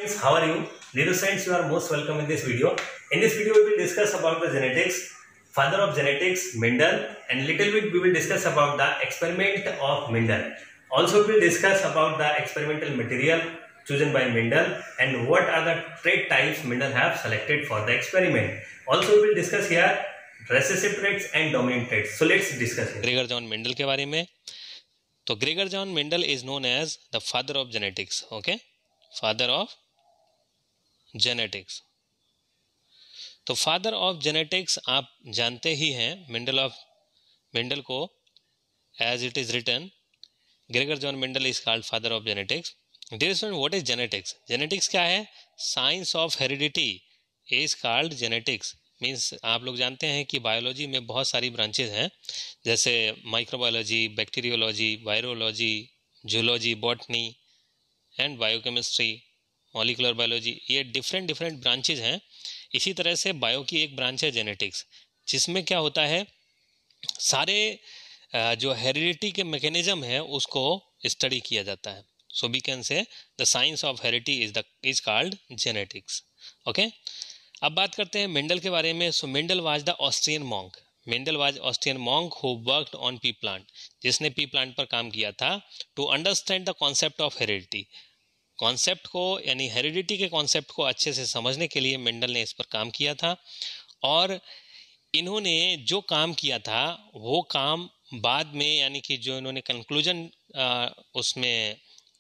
Friends, how are you? Neuro Science, you are most welcome in this video. In this video, we will discuss about the genetics, father of genetics, Mendel, and little bit we will discuss about the experiment of Mendel. Also, we will discuss about the experimental material chosen by Mendel and what are the trait types Mendel have selected for the experiment. Also, we will discuss here recessive traits and dominant traits. So, let's discuss here. Gregor John Mendel के बारे में। तो Gregor John Mendel is known as the father of genetics. Okay, father of genetics. तो father of genetics आप जानते ही हैं, Mendel को as it is written Gregor John Mendel is called father of genetics. Dear student, what is genetics? Genetics क्या है? Science of heredity is called genetics. Means आप लोग जानते हैं कि बायोलॉजी में बहुत सारी ब्रांचेज हैं, जैसे microbiology, bacteriology, virology, zoology, botany and biochemistry, molecular biology. ये डिफरेंट ब्रांचेज हैं। इसी तरह से बायो की एक ब्रांच है जेनेटिक्स, जिसमें क्या होता है, सारे जो हेरिडिटी के मैकेनिज्म है उसको स्टडी किया जाता है। So we can say the science of heredity is called genetics. Okay, अब बात करते हैं मेंडल के बारे में। So Mendel was the Austrian monk. Mendel was Austrian monk who worked on pea plant, जिसने पी प्लांट पर काम किया था to understand the concept of heredity. Concept को, यानी हेरिडिटी के कॉन्सेप्ट को अच्छे से समझने के लिए मेंडल ने इस पर काम किया था। और इन्होंने जो काम किया था वो काम बाद में, यानी कि जो इन्होंने कंक्लूजन उसमें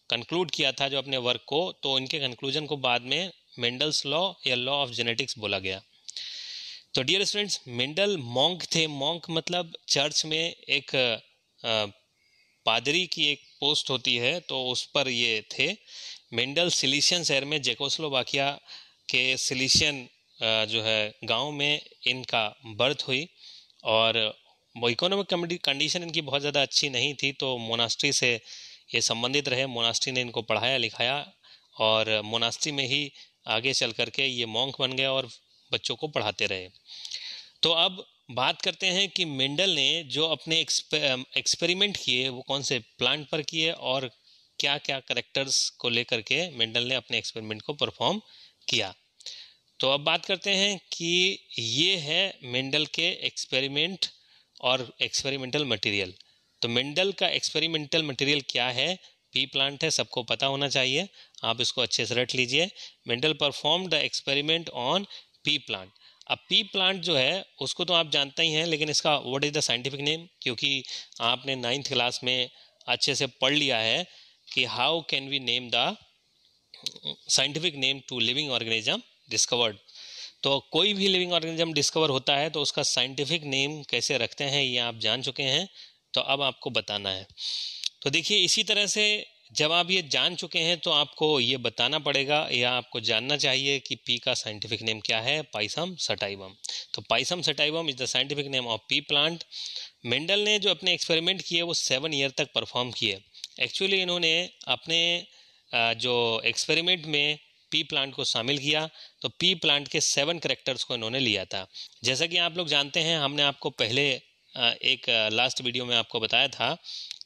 कंक्लूड किया था जो अपने वर्क को, तो इनके कंक्लूजन को बाद में मेंडल्स लॉ या लॉ ऑफ जेनेटिक्स बोला गया। तो डियर स्टूडेंट्स, मेंडल मॉन्क थे। मॉन्क मतलब चर्च में एक पादरी की एक पोस्ट होती है, तो उस पर ये थे। मेंडल सिलिशियन शहर में, जेकोस्लोवाकिया के सिलिशियन जो है गांव में इनका बर्थ हुई। और वो इकोनॉमिक कंडीशन इनकी बहुत ज़्यादा अच्छी नहीं थी, तो मोनास्ट्री से ये संबंधित रहे। मोनास्ट्री ने इनको पढ़ाया लिखाया और मोनास्ट्री में ही आगे चल करके ये मॉन्क बन गए और बच्चों को पढ़ाते रहे। तो अब बात करते हैं कि मेंडल ने जो अपने एक्सपेरिमेंट किए वो कौन से प्लांट पर किए और क्या क्या कैरेक्टर्स को लेकर के मेंडल ने अपने एक्सपेरिमेंट को परफॉर्म किया। तो अब बात करते हैं कि ये है मेंडल के एक्सपेरिमेंट और एक्सपेरिमेंटल मटेरियल। तो मेंडल का एक्सपेरिमेंटल मटेरियल क्या है? पी प्लांट है, सबको पता होना चाहिए, आप इसको अच्छे से रट लीजिए। Mendel perform the experiment on pea plant. अब पी प्लांट जो है उसको तो आप जानते ही हैं, लेकिन इसका what is the scientific name? क्योंकि आपने 9th क्लास में अच्छे से पढ़ लिया है कि how can we name the scientific name to living organism discovered. तो कोई भी लिविंग ऑर्गेनिज्म डिस्कवर होता है तो उसका साइंटिफिक नेम कैसे रखते हैं ये आप जान चुके हैं, तो अब आपको बताना है। तो देखिए, इसी तरह से जब आप ये जान चुके हैं तो आपको ये बताना पड़ेगा या आपको जानना चाहिए कि पी का साइंटिफिक नेम क्या है। Pisum sativum. तो pisum sativum is the scientific name of pea plant. Mendel ने जो अपने एक्सपेरिमेंट किए वो 7 ईयर तक परफॉर्म किए। एक्चुअली इन्होंने अपने जो एक्सपेरिमेंट में पी प्लांट को शामिल किया, तो पी प्लांट के 7 कैरेक्टर्स को इन्होंने लिया था। जैसा कि आप लोग जानते हैं, हमने आपको पहले एक लास्ट वीडियो में आपको बताया था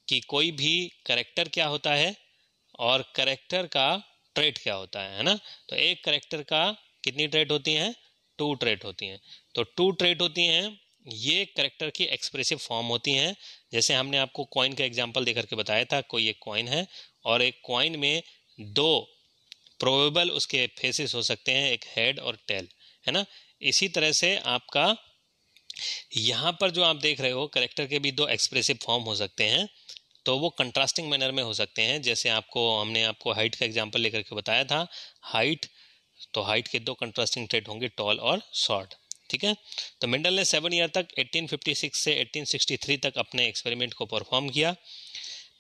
कि कोई भी कैरेक्टर क्या होता है और कैरेक्टर का ट्रेट क्या होता है ना। तो एक कैरेक्टर का कितनी ट्रेट होती हैं? 2 ट्रेट होती हैं। तो 2 ट्रेट होती हैं, ये कैरेक्टर की एक्सप्रेसिव फॉर्म होती हैं। जैसे हमने आपको कॉइन का एग्जांपल देकर के बताया था, कोई एक कॉइन है और एक कॉइन में 2 प्रोबेबल उसके फेसेस हो सकते हैं, एक हेड और टेल, है ना। इसी तरह से आपका यहाँ पर जो आप देख रहे हो, कैरेक्टर के भी 2 एक्सप्रेसिव फॉर्म हो सकते हैं, तो वो कंट्रास्टिंग मैनर में हो सकते हैं। जैसे हमने आपको हाइट का एग्जांपल लेकर के बताया था, हाइट, तो हाइट के 2 कंट्रास्टिंग ट्रेट होंगे, टॉल और शॉर्ट, ठीक है। तो मेंडल ने 7 ईयर तक 1856 से 1863 तक अपने एक्सपेरिमेंट को परफॉर्म किया।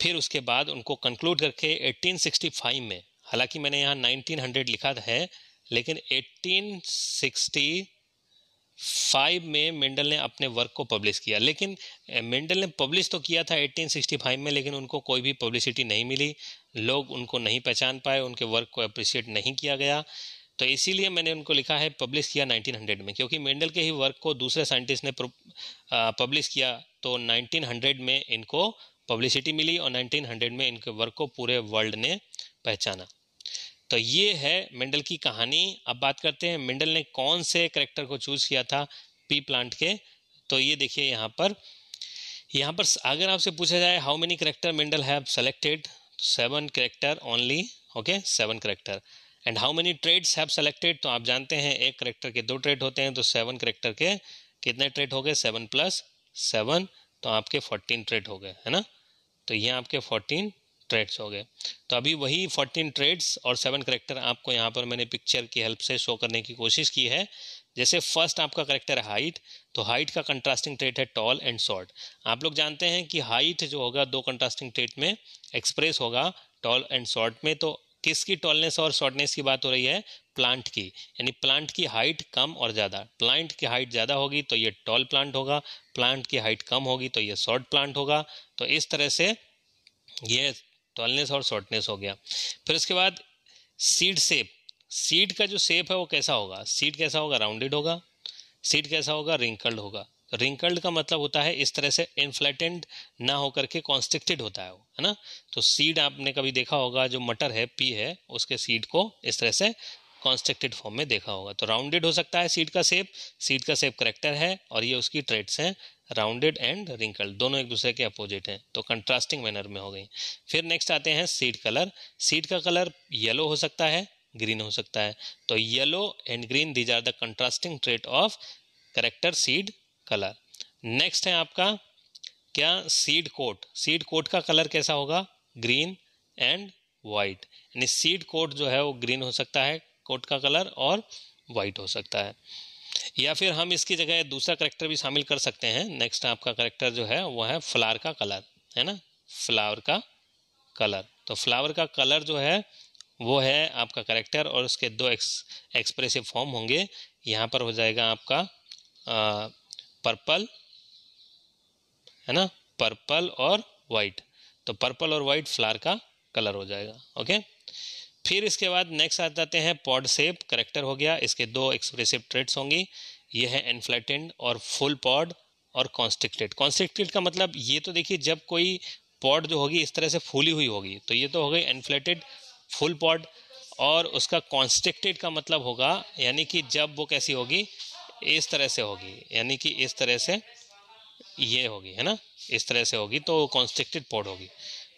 फिर उसके बाद उनको कंक्लूड करके 1865 में, हालांकि मैंने यहाँ 1900 लिखा है, लेकिन 1865 में मेंडल ने अपने वर्क को पब्लिश किया। लेकिन मेंडल ने पब्लिश तो किया था 1865 में, लेकिन उनको कोई भी पब्लिसिटी नहीं मिली, लोग उनको नहीं पहचान पाए, उनके वर्क को अप्रिशिएट नहीं किया गया। तो इसीलिए मैंने उनको लिखा है पब्लिश किया 1900 में, क्योंकि मेंडल के ही वर्क को दूसरे साइंटिस्ट ने पब्लिश किया, तो 1900 में इनको पब्लिसिटी मिली और 1900 में इनके वर्क को पूरे वर्ल्ड ने पहचाना। तो ये है मेंडल की कहानी। अब बात करते हैं मेंडल ने कौन से करेक्टर को चूज किया था पी प्लांट के। तो ये देखिए यहाँ पर अगर आपसे पूछा जाए how many character Mendel have selected, 7 character only, okay 7 character. And how many traits have selected, तो आप जानते हैं एक करेक्टर के 2 ट्रेड होते हैं, तो 7 करेक्टर के कितने ट्रेड हो गए, 7 + 7, तो आपके 14 ट्रेड हो गए, है ना। तो ये आपके 14 ट्रेड्स हो गए। तो अभी वही 14 ट्रेड्स और 7 करेक्टर आपको यहाँ पर मैंने पिक्चर की हेल्प से शो करने की कोशिश की है। जैसे फर्स्ट आपका करेक्टर है हाइट, तो हाइट का कंट्रास्टिंग ट्रेट है टॉल एंड शॉर्ट। आप लोग जानते हैं कि हाइट जो होगा 2 कंट्रास्टिंग ट्रेट में एक्सप्रेस होगा टॉल एंड शॉर्ट में। तो किसकी टॉलनेस और शॉर्टनेस की बात हो रही है, प्लांट की, यानी प्लांट की हाइट कम और ज़्यादा। प्लांट की हाइट ज़्यादा होगी तो ये टॉल प्लांट होगा, प्लांट की हाइट कम होगी तो ये शॉर्ट प्लांट होगा। तो इस तरह से ये टॉलनेस और शॉर्टनेस हो गया। फिर उसके बाद सीड शेप, सीड का जो शेप है वो कैसा होगा, सीड कैसा होगा, राउंडेड होगा। सीड कैसा होगा, रिंकल्ड होगा। रिंकल्ड का मतलब होता है इस तरह से इन्फ्लेटेंड ना होकर के कॉन्स्ट्रिक्टेड होता है वो, है ना। तो सीड आपने कभी देखा होगा, जो मटर है पी है उसके सीड को इस तरह से कॉन्स्ट्रिक्टेड फॉर्म में देखा होगा। तो राउंडेड हो सकता है सीड का शेप करेक्टर है और ये उसकी ट्रेट्स हैं, राउंडेड एंड रिंकल्ड, दोनों एक दूसरे के अपोजिट हैं, तो कंट्रास्टिंग मैनर में हो गई। फिर नेक्स्ट आते हैं सीड कलर। सीड का कलर येलो हो सकता है, ग्रीन हो सकता है। तो yellow and green these are the contrasting trait of character seed colour. Next है आपका क्या, सीड कोट। सीड कोट का कलर कैसा होगा, ग्रीन एंड वाइट, यानी सीड कोट जो है वो ग्रीन हो सकता है कोट का कलर और वाइट हो सकता है। या फिर हम इसकी जगह दूसरा करेक्टर भी शामिल कर सकते हैं। नेक्स्ट आपका करेक्टर जो है वो है फ्लावर का कलर, है ना, फ्लावर का कलर। तो फ्लावर का कलर जो है वो है आपका करेक्टर और उसके 2 एक्सप्रेसिव फॉर्म होंगे। यहाँ पर हो जाएगा आपका पर्पल, है ना, पर्पल और वाइट। तो पर्पल और वाइट फ्लावर का कलर हो जाएगा, ओके। फिर इसके बाद नेक्स्ट आ जाते हैं पॉड शेप। करेक्टर हो गया, इसके 2 एक्सप्रेसिव ट्रेट्स होंगी, ये है इन्फ्लेटेंड और फुल पॉड और कॉन्स्ट्रिक्टेड। कॉन्स्ट्रिक्टेड का मतलब ये तो देखिए जब कोई पॉड जो होगी इस तरह से फूली हुई होगी, तो ये तो हो गई इन्फ्लेटेड फुल पॉड। और उसका कॉन्स्ट्रिक्टेड का मतलब होगा यानी कि जब वो कैसी होगी, इस तरह से होगी, यानी कि इस तरह से ये होगी, है ना, इस तरह से होगी तो कॉन्स्ट्रिक्टेड पॉड होगी।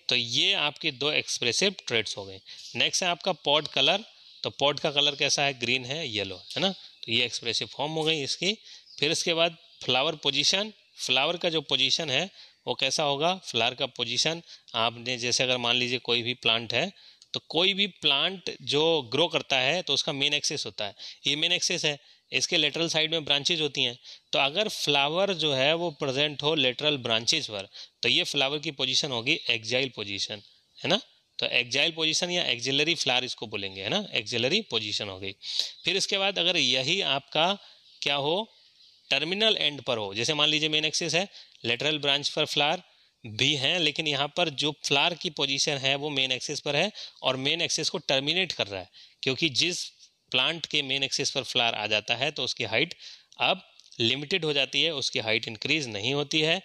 तो ये आपके 2 एक्सप्रेसिव ट्रेट्स हो गए। नेक्स्ट है आपका पॉड कलर। तो पॉड का कलर कैसा है, ग्रीन है, येलो, है ना। तो ये एक्सप्रेसिव फॉर्म हो गई इसकी। फिर इसके बाद फ्लावर पोजीशन। फ्लावर का जो पोजीशन है वो कैसा होगा, फ्लावर का पोजीशन आपने जैसे अगर मान लीजिए कोई भी प्लांट है, तो कोई भी प्लांट जो ग्रो करता है तो उसका मेन एक्सिस होता है, ये मेन एक्सिस है, इसके लेटरल साइड में ब्रांचेज होती हैं। तो अगर फ्लावर जो है वो प्रेजेंट हो लेटरल ब्रांचेज पर, तो ये फ्लावर की पोजीशन होगी एक्जाइल पोजीशन, है ना। तो एक्जाइल पोजीशन या एक्जिलरी फ्लावर इसको बोलेंगे, है ना, एक्जिलरी पोजीशन हो गई। फिर इसके बाद अगर यही आपका क्या हो, टर्मिनल एंड पर हो, जैसे मान लीजिए मेन एक्सिस है, लेटरल ब्रांच पर फ्लावर भी हैं, लेकिन यहाँ पर जो फ्लावर की पोजीशन है वो मेन एक्सिस पर है और मेन एक्सिस को टर्मिनेट कर रहा है, क्योंकि जिस प्लांट के मेन एक्सिस पर फ्लावर आ जाता है तो उसकी हाइट अब लिमिटेड हो जाती है, उसकी हाइट इंक्रीज नहीं होती है।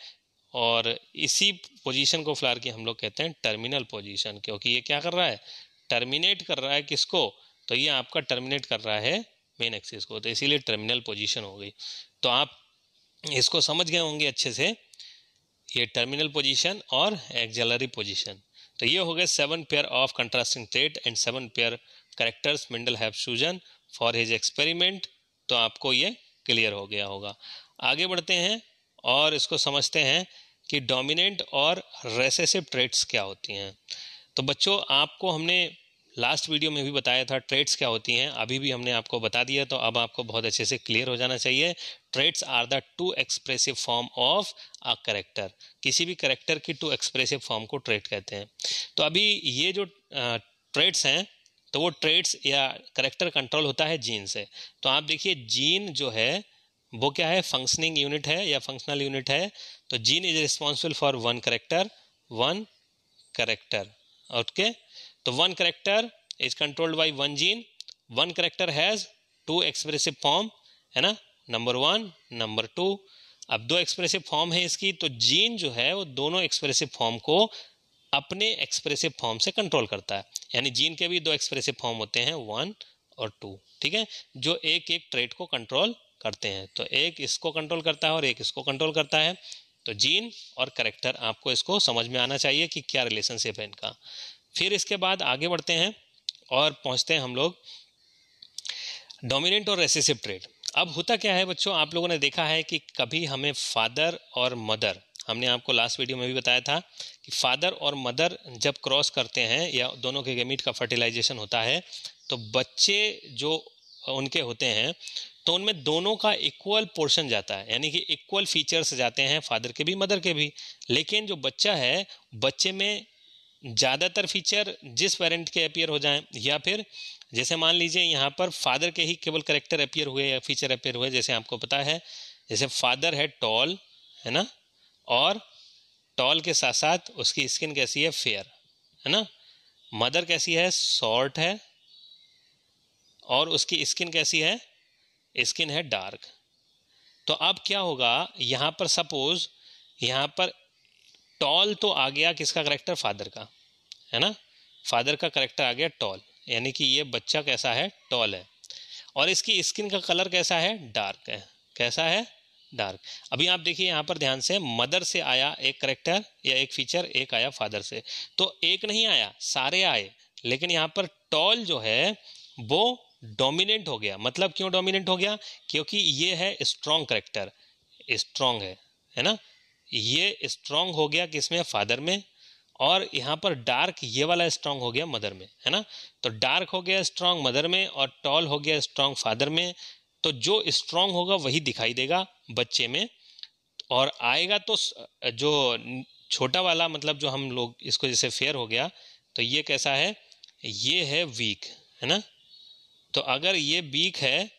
और इसी पोजीशन को फ्लावर की हम लोग कहते हैं टर्मिनल पोजीशन, क्योंकि ये क्या कर रहा है, टर्मिनेट कर रहा है किसको, तो ये आपका टर्मिनेट कर रहा है मेन एक्सिस को, तो इसीलिए टर्मिनल पोजीशन हो गई। तो आप इसको समझ गए होंगे अच्छे से, ये टर्मिनल पोजीशन और एक्सिलरी पोजीशन। तो ये हो गए 7 pair of contrasting trait and 7 pair characters Mendel have chosen for his experiment. तो आपको ये क्लियर हो गया होगा। आगे बढ़ते हैं और इसको समझते हैं कि डोमिनेंट और रेसेसिव ट्रेट्स क्या होती हैं। तो बच्चों आपको हमने लास्ट वीडियो में भी बताया था ट्रेट्स क्या होती हैं, अभी भी हमने आपको बता दिया, तो अब आपको बहुत अच्छे से क्लियर हो जाना चाहिए। Traits are the 2 expressive form of a character. किसी भी कैरेक्टर की 2 एक्सप्रेसिव फॉर्म को ट्रेट कहते हैं। तो अभी ये जो ट्रेट्स हैं, तो वो ट्रेट्स या कैरेक्टर कंट्रोल होता है जीन से। तो आप देखिए जीन जो है वो क्या है, फंक्शनिंग यूनिट है या फंक्शनल यूनिट है। तो gene is responsible for one character, okay. तो one character is controlled by one gene, one character has 2 expressive form, है ना, नंबर 1 नंबर 2। अब 2 एक्सप्रेसिव फॉर्म है इसकी, तो जीन जो है वो दोनों एक्सप्रेसिव फॉर्म को अपने एक्सप्रेसिव फॉर्म से कंट्रोल करता है। यानी जीन के भी दो एक्सप्रेसिव फॉर्म होते हैं, 1 और 2, ठीक है, जो एक एक ट्रेट को कंट्रोल करते हैं। तो एक इसको कंट्रोल करता है और एक इसको कंट्रोल करता है। तो जीन और कैरेक्टर, आपको इसको समझ में आना चाहिए कि क्या रिलेशनशिप है इनका। फिर इसके बाद आगे बढ़ते हैं और पहुंचते हैं हम लोग डोमिनेंट और रेसेसिव ट्रेट। अब होता क्या है बच्चों, आप लोगों ने देखा है कि कभी हमें फादर और मदर, हमने आपको लास्ट वीडियो में भी बताया था कि फादर और मदर जब क्रॉस करते हैं या दोनों के गैमीट का फर्टिलाइजेशन होता है, तो बच्चे जो उनके होते हैं तो उनमें दोनों का इक्वल पोर्शन जाता है, यानी कि इक्वल फीचर्स जाते हैं, फादर के भी मदर के भी। लेकिन जो बच्चा है, बच्चे में ज़्यादातर फीचर जिस पेरेंट के अपीयर हो जाएं, या फिर जैसे मान लीजिए यहाँ पर फादर के ही केवल करेक्टर अपीयर हुए या फीचर अपीयर हुए। जैसे आपको पता है, जैसे फादर है टॉल, है ना, और टॉल के साथ साथ उसकी स्किन कैसी है, फेयर, है ना। मदर कैसी है, शॉर्ट है, और उसकी स्किन कैसी है, स्किन है डार्क। तो अब क्या होगा, यहाँ पर सपोज यहाँ पर टॉल तो आ गया किसका करेक्टर, फादर का, है ना, फादर का करेक्टर आ गया टॉल, यानी कि ये बच्चा कैसा है, टॉल है, और इसकी स्किन का कलर कैसा है, डार्क है। कैसा है, डार्क। अभी आप देखिए यहाँ पर ध्यान से, मदर से आया एक करेक्टर या एक फीचर, एक आया फादर से, तो एक नहीं आया, सारे आए। लेकिन यहाँ पर टॉल जो है वो डोमिनेंट हो गया। मतलब क्यों डोमिनेंट हो गया, क्योंकि ये है स्ट्रॉन्ग करेक्टर, स्ट्रॉन्ग है ना, ये स्ट्रॉन्ग हो गया किसमें, फादर में, और यहाँ पर डार्क ये वाला स्ट्रॉन्ग हो गया मदर में, है ना। तो डार्क हो गया स्ट्रॉन्ग मदर में और टॉल हो गया स्ट्रॉन्ग फादर में। तो जो स्ट्रॉन्ग होगा वही दिखाई देगा बच्चे में, और आएगा तो जो छोटा वाला, मतलब जो हम लोग इसको जैसे फेयर हो गया, तो ये कैसा है, ये है वीक, है ना। तो अगर ये वीक है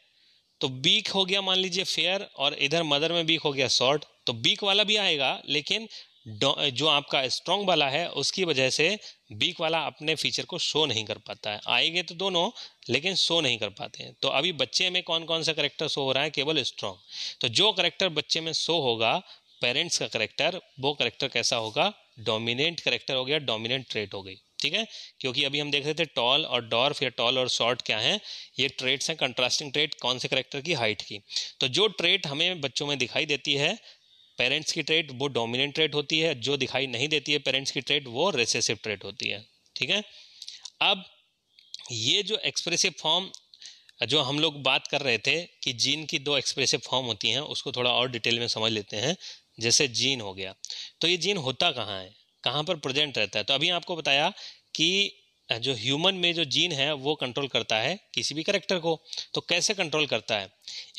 तो वीक हो गया मान लीजिए फेयर, और इधर मदर में वीक हो गया शॉर्ट, तो वीक वाला भी आएगा। लेकिन जो आपका स्ट्रॉन्ग वाला है उसकी वजह से वीक वाला अपने फीचर को शो नहीं कर पाता है। आएंगे तो दोनों, लेकिन शो नहीं कर पाते हैं। तो अभी बच्चे में कौन कौन सा करेक्टर शो हो रहा है, केवल स्ट्रॉन्ग। तो जो करेक्टर बच्चे में शो होगा, पेरेंट्स का करेक्टर, वो करेक्टर कैसा होगा, डोमिनेंट करेक्टर हो गया, डोमिनेंट ट्रेट हो गई, ठीक है। क्योंकि अभी हम देख रहे थे टॉल और डॉर्फ, या टॉल और शॉर्ट क्या है, ये ट्रेट्स हैं, कंट्रास्टिंग ट्रेट कौन से करेक्टर की, हाइट की। तो जो ट्रेट हमें बच्चों में दिखाई देती है पेरेंट्स की ट्रेट, वो डोमिनेंट ट्रेट होती है। जो दिखाई नहीं देती है पेरेंट्स की ट्रेट, वो रिसेसिव ट्रेट होती है, ठीक है। अब ये जो एक्सप्रेसिव फॉर्म जो हम लोग बात कर रहे थे कि जीन की दो एक्सप्रेसिव फॉर्म होती हैं, उसको थोड़ा और डिटेल में समझ लेते हैं। जैसे जीन हो गया, तो ये जीन होता कहाँ है, कहाँ पर प्रेजेंट रहता है। तो अभी आपको बताया कि जो ह्यूमन में जो जीन है वो कंट्रोल करता है किसी भी करेक्टर को। तो कैसे कंट्रोल करता है,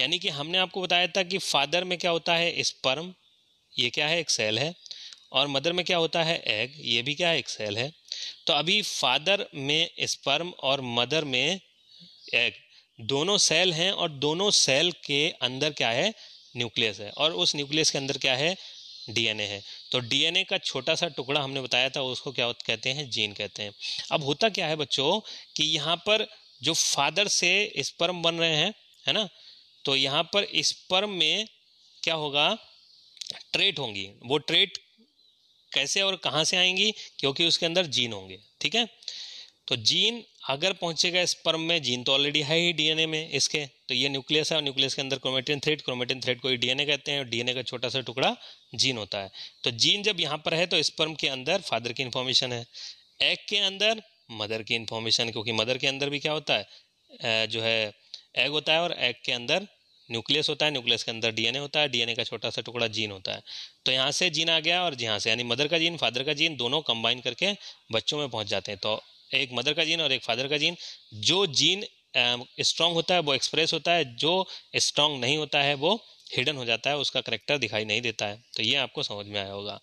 यानी कि हमने आपको बताया था कि फादर में क्या होता है, स्पर्म, ये क्या है, एक सेल है, और मदर में क्या होता है, एग, ये भी क्या है, एक सेल है। तो अभी फादर में स्पर्म और मदर में एग, दोनों सेल हैं, और दोनों सेल के अंदर क्या है, न्यूक्लियस है, और उस न्यूक्लियस के अंदर क्या है, डीएनए है। तो डीएनए का छोटा सा टुकड़ा हमने बताया था, उसको क्या कहते हैं, जीन कहते हैं। अब होता क्या है बच्चों कि यहाँ पर जो फादर से स्पर्म बन रहे हैं, है ना, तो यहाँ पर स्पर्म में क्या होगा, ट्रेट होंगी। वो ट्रेट कैसे और कहाँ से आएंगी, क्योंकि उसके अंदर जीन होंगे, ठीक है। तो जीन अगर पहुंचेगा स्पर्म में, जीन तो ऑलरेडी है ही डीएनए में इसके, तो ये न्यूक्लियस है, और न्यूक्लियस के अंदर क्रोमेटिन थ्रेड को ही डीएनए कहते हैं, और डीएनए का छोटा सा टुकड़ा जीन होता है। तो जीन जब यहाँ पर है तो स्पर्म के अंदर फादर की इन्फॉर्मेशन है, एग के अंदर मदर की इन्फॉर्मेशन, क्योंकि मदर के अंदर भी क्या होता है, जो है एग होता है, और एग के अंदर न्यूक्लियस होता है, न्यूक्लियस के अंदर डीएनए होता है, डीएनए का छोटा सा टुकड़ा जीन होता है। तो यहाँ से जीन आ गया, और यहाँ से यानी मदर का जीन, फादर का जीन, दोनों कंबाइन करके बच्चों में पहुँच जाते हैं। तो एक मदर का जीन और एक फादर का जीन। जो जीन स्ट्रॉन्ग होता है वो एक्सप्रेस होता है, जो स्ट्रॉन्ग नहीं होता है वो हिडन हो जाता है, उसका करेक्टर दिखाई नहीं देता है। तो ये आपको समझ में आया होगा।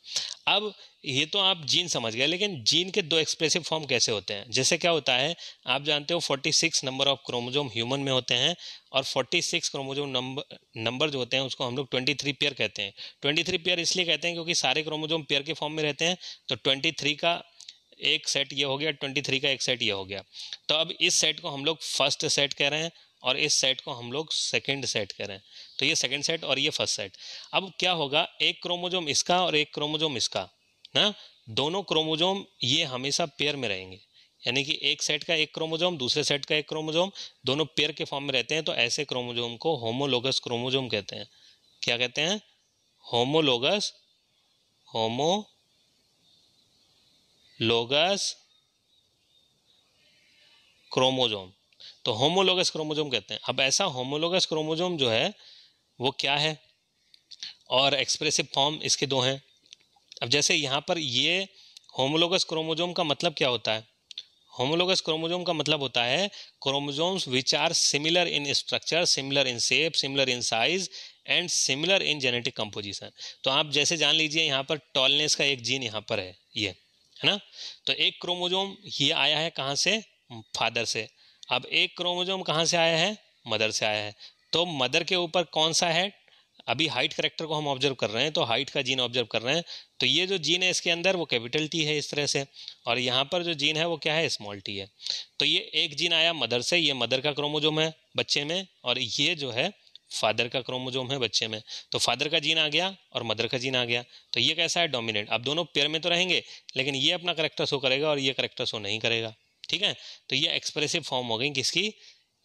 अब ये तो आप जीन समझ गए, लेकिन जीन के दो एक्सप्रेसिव फॉर्म कैसे होते हैं। जैसे क्या होता है, आप जानते हो 46 नंबर ऑफ क्रोमोजोम ह्यूमन में होते हैं, और 46 क्रोमोजोम नंबर जो होते हैं उसको हम लोग 23 पेयर कहते हैं। 23 पेयर इसलिए कहते हैं क्योंकि सारे क्रोमोजोम पेयर के फॉर्म में रहते हैं। तो 23 का एक सेट ये हो गया, 23 का एक सेट ये हो गया। तो अब इस सेट को हम लोग फर्स्ट सेट कह रहे हैं, और इस सेट को हम लोग सेकंड सेट कह रहे हैं। तो ये सेकंड सेट और ये फर्स्ट सेट। अब क्या होगा, एक क्रोमोजोम इसका और एक क्रोमोजोम इसका ना, दोनों क्रोमोजोम ये हमेशा पेयर में रहेंगे, यानी कि एक सेट का एक क्रोमोजोम, दूसरे सेट का एक क्रोमोजोम, दोनों पेयर के फॉर्म में रहते हैं, तो ऐसे क्रोमोजोम को होमोलोगस क्रोमोजोम कहते हैं। क्या कहते हैं? Homologous chromosome. तो होमोलोगस क्रोमोजोम कहते हैं। अब ऐसा होमोलोगस क्रोमोजोम जो है वो क्या है, और एक्सप्रेसिव फॉर्म इसके दो हैं। अब जैसे यहाँ पर ये होमोलोगस क्रोमोजोम का मतलब क्या होता है? होमोलोगस क्रोमोजोम का मतलब होता है chromosomes which are similar in structure, similar in shape, similar in size and similar in genetic composition. तो आप जैसे जान लीजिए यहाँ पर टॉलनेस का एक जीन यहाँ पर है, ये है ना। तो एक क्रोमोजोम ये आया है कहाँ से? फादर से। अब एक क्रोमोजोम कहाँ से आया है? मदर से आया है। तो मदर के ऊपर कौन सा है? अभी हाइट करेक्टर को हम ऑब्जर्व कर रहे हैं, तो हाइट का जीन ऑब्जर्व कर रहे हैं, तो ये जो जीन है इसके अंदर वो कैपिटल टी है इस तरह से, और यहाँ पर जो जीन है वो क्या है? स्मॉल टी है। तो ये एक जीन आया मदर से, ये मदर का क्रोमोजोम है बच्चे में, और ये जो है फादर का क्रोमोजोम है बच्चे में। तो फादर का जीन आ गया और मदर का जीन आ गया, तो ये कैसा है? डोमिनेंट। अब दोनों पेयर में तो रहेंगे, लेकिन ये अपना करेक्टर शो करेगा और ये करेक्टर शो नहीं करेगा, ठीक है। तो ये एक्सप्रेसिव फॉर्म हो गई किसकी?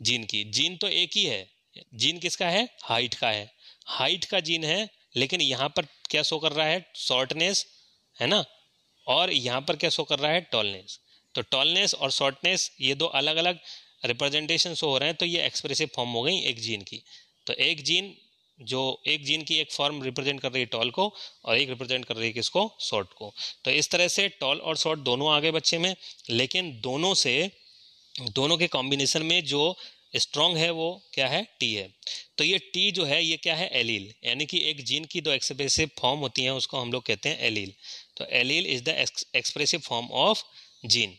जीन की। जीन तो एक ही है, जीन किसका है? हाइट का है, हाइट का जीन है, लेकिन यहाँ पर क्या शो कर रहा है? शॉर्टनेस, है ना, और यहाँ पर क्या शो कर रहा है? टॉलनेस। तो टॉलनेस और शॉर्टनेस ये दो अलग अलग रिप्रेजेंटेशन शो हो रहे हैं, तो ये एक्सप्रेसिव फॉर्म हो गई एक जीन की। तो एक जीन की एक फॉर्म रिप्रेजेंट कर रही है टॉल को, और एक रिप्रेजेंट कर रही है किसको? शॉर्ट को। तो इस तरह से टॉल और शॉर्ट दोनों आ गए बच्चे में, लेकिन दोनों के कॉम्बिनेशन में जो स्ट्रॉन्ग है वो क्या है? टी है। तो ये टी जो है ये क्या है? एलील, यानी कि एक जीन की दो एक्सप्रेसिव फॉर्म होती हैं उसको हम लोग कहते हैं एलील। तो allele is the expressive form of gene.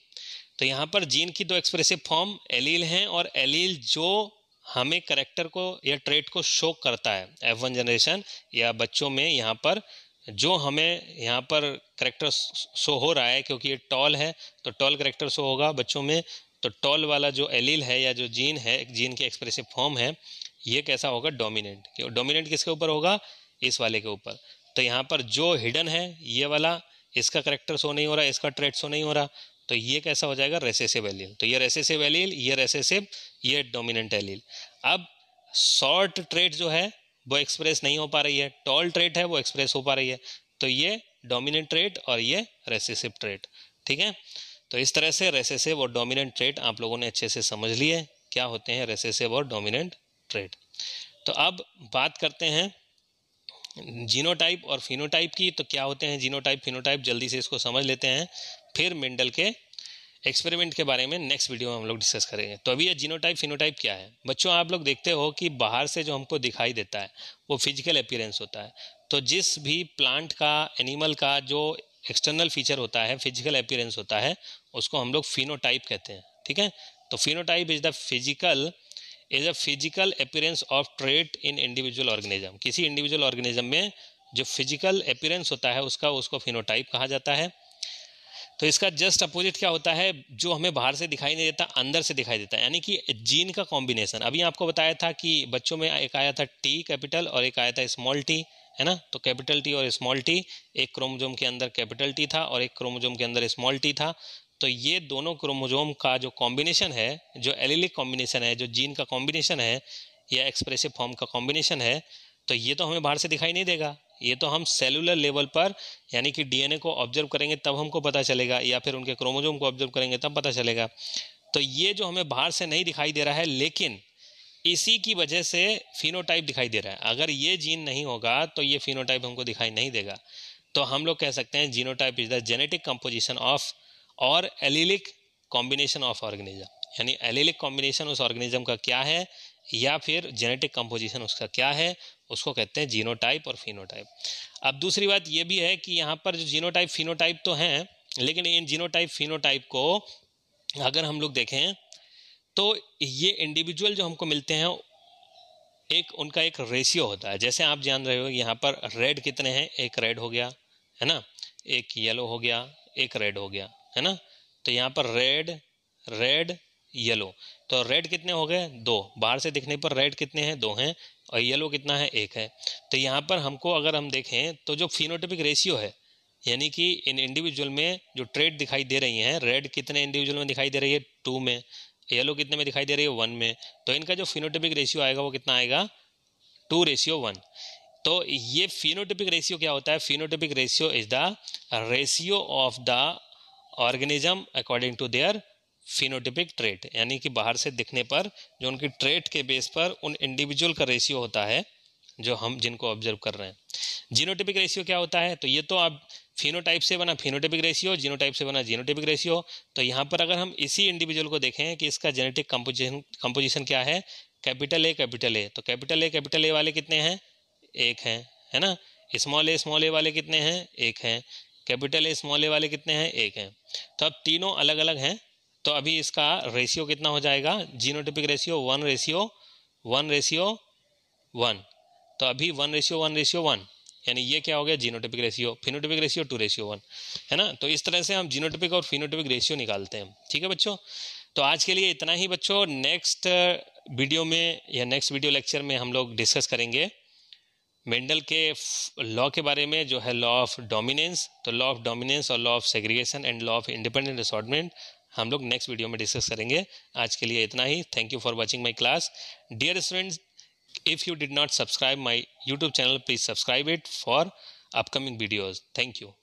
तो यहाँ पर जीन की दो एक्सप्रेसिव फॉर्म एलील हैं, और एलील जो हमें करेक्टर को या ट्रेट को शो करता है F1 जनरेशन या बच्चों में, यहाँ पर जो हमें यहाँ पर करेक्टर शो हो रहा है, क्योंकि ये टॉल है तो टॉल करेक्टर शो होगा बच्चों में। तो टॉल वाला जो एलील है या जो जीन है, जीन की एक्सप्रेसिव फॉर्म है, ये कैसा होगा? डोमिनेंट। डोमिनेंट किसके ऊपर होगा? इस वाले के ऊपर। तो यहाँ पर जो हिडन है ये वाला, इसका करेक्टर शो नहीं हो रहा, इसका ट्रेट शो नहीं हो रहा, तो ये कैसा हो जाएगा? Recessive allele. तो ये रेसेसिव एलील, ये रेसेसिव, ये डोमिनेंट एलील। अब शॉर्ट ट्रेट जो है वो एक्सप्रेस नहीं हो पा रही है, टॉल ट्रेट है वो एक्सप्रेस हो पा रही है, तो ये डोमिनेंट ट्रेट और ये रेसेसिव ट्रेट, ठीक है। तो इस तरह से रेसेसिव और डोमिनेंट ट्रेट आप लोगों ने अच्छे से समझ लिए क्या होते हैं रेसेसिव और डोमिनेंट ट्रेट। तो अब बात करते हैं जीनोटाइप और फिनोटाइप की। तो क्या होते हैं जीनोटाइप फिनोटाइप, जल्दी से इसको समझ लेते हैं, फिर मेंडल के एक्सपेरिमेंट के बारे में नेक्स्ट वीडियो में हम लोग डिस्कस करेंगे। तो अभी ये जीनोटाइप फिनोटाइप क्या है? बच्चों आप लोग देखते हो कि बाहर से जो हमको दिखाई देता है वो फिजिकल अपीयरेंस होता है। तो जिस भी प्लांट का, एनिमल का जो एक्सटर्नल फीचर होता है, फिजिकल अपीयरेंस होता है, उसको हम लोग फिनोटाइप कहते हैं, ठीक है। तो phenotype is a physical appearance of trait in individual organism. किसी इंडिविजुअल ऑर्गेनिज्म में जो फिजिकल अपीयरेंस होता है उसको फिनोटाइप कहा जाता है। तो इसका जस्ट अपोजिट क्या होता है? जो हमें बाहर से दिखाई नहीं देता, अंदर से दिखाई देता है, यानी कि जीन का कॉम्बिनेशन। अभी आपको बताया था कि बच्चों में एक आया था टी कैपिटल और एक आया था स्मॉल टी, है ना। तो कैपिटल टी और स्मॉल टी, एक क्रोमोजोम के अंदर कैपिटल टी था और एक क्रोमोजोम के अंदर स्मॉल टी था। तो ये दोनों क्रोमोजोम का जो कॉम्बिनेशन है, जो एलीलिक कॉम्बिनेशन है, जो जीन का कॉम्बिनेशन है या एक्सप्रेसिव फॉर्म का कॉम्बिनेशन है, तो ये तो हमें बाहर से दिखाई नहीं देगा, ये तो हम सेलुलर लेवल पर यानी कि डीएनए को ऑब्जर्व करेंगे तब हमको पता चलेगा, या फिर उनके क्रोमोजोम को ऑब्जर्व करेंगे तब पता चलेगा। तो ये जो हमें बाहर से नहीं दिखाई दे रहा है, लेकिन इसी की वजह से फिनोटाइप दिखाई दे रहा है। अगर ये जीन नहीं होगा तो ये फिनोटाइप हमको दिखाई नहीं देगा। तो हम लोग कह सकते हैं genotype is the genetic composition of और एलीलिक कॉम्बिनेशन ऑफ ऑर्गेनिज्म, यानी एलीलिक कॉम्बिनेशन उस ऑर्गेनिज्म का क्या है या फिर जेनेटिक कंपोजिशन उसका क्या है, उसको कहते हैं जीनोटाइप और फिनोटाइप। अब दूसरी बात ये भी है कि यहाँ पर जो जीनोटाइप फिनोटाइप तो हैं, लेकिन इन जीनोटाइप फिनोटाइप को अगर हम लोग देखें तो ये इंडिविजुअल जो हमको मिलते हैं उनका एक रेशियो होता है। जैसे आप जान रहे हो यहाँ पर रेड कितने हैं, एक रेड हो गया, है ना, एक येलो हो गया, एक रेड हो गया, है ना। तो यहाँ पर रेड येलो, तो रेड कितने हो गए? 2। बाहर से दिखने पर रेड कितने हैं? 2 हैं, और येलो कितना है? 1 है। तो यहाँ पर हमको अगर हम देखें तो जो फिनोटाइपिक रेशियो है यानी कि इन इंडिविजुअल में जो ट्रेट दिखाई दे रही हैं, रेड कितने इंडिविजुअल में दिखाई दे रही है 2 में, येलो कितने में दिखाई दे रही है 1 में, तो इनका जो फिनोटिपिक रेशियो आएगा वो कितना आएगा 2:1। तो ये फिनोटिपिक रेशियो क्या होता है? Phenotypic ratio is the ratio of the organism according to their phenotypic trait, यानी कि बाहर से दिखने पर जो उनकी ट्रेट के बेस पर उन इंडिविजुअल का रेशियो होता है जो हम जिनको ऑब्जर्व कर रहे हैं। जीनोटिपिक रेशियो क्या होता है? तो ये तो आप फिनोटाइप से बना फिनोटिपिक रेशियो, जीनोटाइप से बना जीनोटिपिक रेशियो। तो यहाँ पर अगर हम इसी इंडिविजुअल को देखें कि इसका जेनेटिक कंपोजिशन क्या है, कैपिटल ए, तो कैपिटल ए वाले कितने हैं? 1 हैं, है ना। स्मॉल ए वाले कितने हैं? 1 हैं। कैपिटल ए स्मॉल ए वाले कितने हैं? 1 हैं। तो अब तीनों अलग अलग हैं, तो अभी इसका रेशियो कितना हो जाएगा? जीनोटिपिक रेशियो 1:1, तो अभी 1:1, यानी ये क्या हो गया? Genotypic ratio. फिनोटिपिक रेशियो 2:1, है ना। तो इस तरह से हम जीनोटिपिक और फिनोटिपिक रेशियो निकालते हैं। ठीक है बच्चों, तो आज के लिए इतना ही बच्चों। नेक्स्ट वीडियो में या नेक्स्ट वीडियो लेक्चर में हम लोग डिस्कस करेंगे मेंडल के लॉ के बारे में, जो है लॉ ऑफ डोमिनेंस। तो लॉ ऑफ डोमिनेंस और law of segregation and law of independent assortment हम लोग नेक्स्ट वीडियो में डिस्कस करेंगे। आज के लिए इतना ही। Thank you for watching my class. Dear students, if you did not subscribe my YouTube channel, please subscribe it for upcoming videos. Thank you.